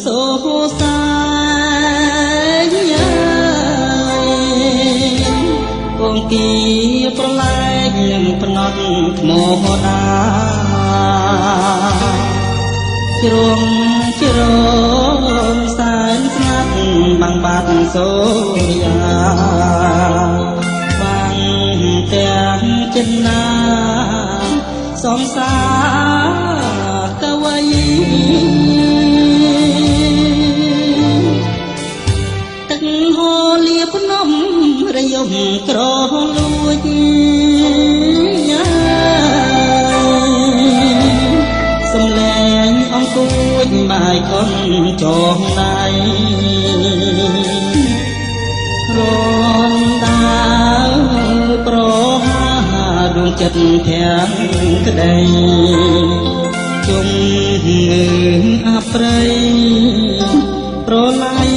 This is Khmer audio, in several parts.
សូសាយបងគីប្រឡែកនឹងភ្នត់ថ្មដាជ្រុំជ្រងសែនស្ងាត់បាំងបាត់សូយាបាំងទាំងចិនណាសងសាកវៃទឹកហូរលាភ្នំរយំក្រលួចសំលែងអង្គួចបាយកូនចងដៃរំដាវប្រហាដួងចិត្តទាំងក្តីជុំងើអប្រៃប្រឡ័យ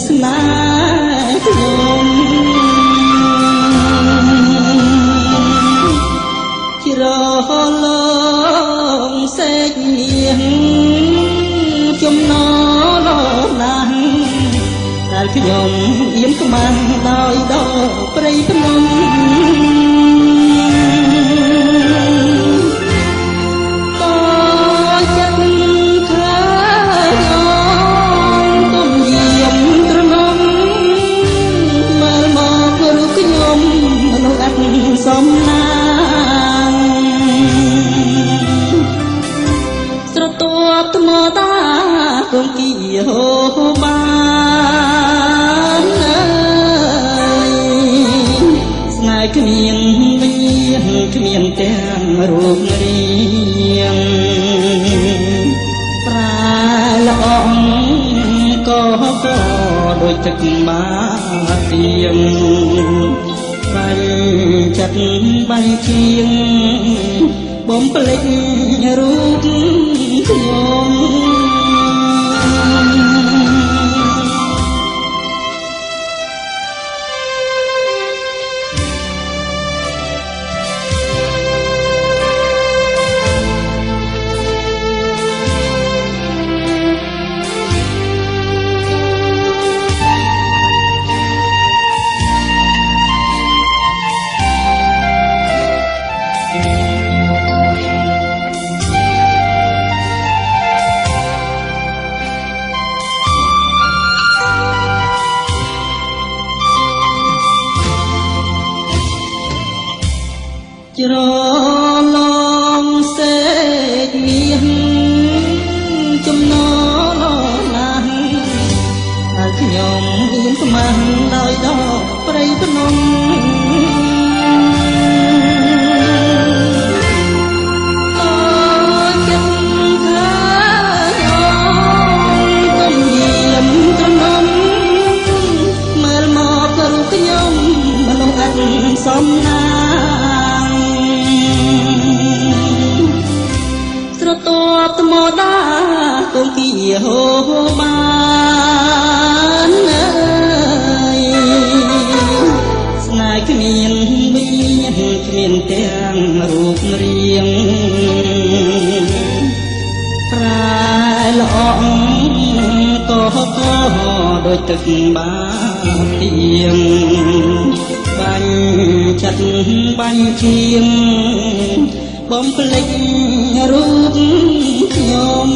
ស្នេហ៍ខ្ញុំជ្រលងសេចនាងចំណលណាស់ដែលខ្ញុំអៀនក្មាំងដោយដល់ព្រៃភ្នំសំណាងស្រទាប់ថ្មតាគង្គាហូបានស្នេហ៍គ្មានវិញ្ញាណគ្មានទាំងរូបរាងប្រាល្អងក៏ដូចទឹកបាទៀងបាញ់ចិត្តបាញ់ជាងបំភ្លេចរូបខ្ញុំជ្រលងសេចមានចំណលណាស់ហើយខ្ញុំមានស្មាំងដោយដល់ព្រៃភ្នំសំណាងស្រទាប់ថ្មដាគង្គាហូបានស្នេហ៍គ្មានវិញ្ញាណគ្មានទាំងរូបរាងប្រាល្អងក៏ដូចទឹកបាទៀងបាញ់ចិត្តបាញ់ជាងបំភ្លេចរូបខ្ញុំ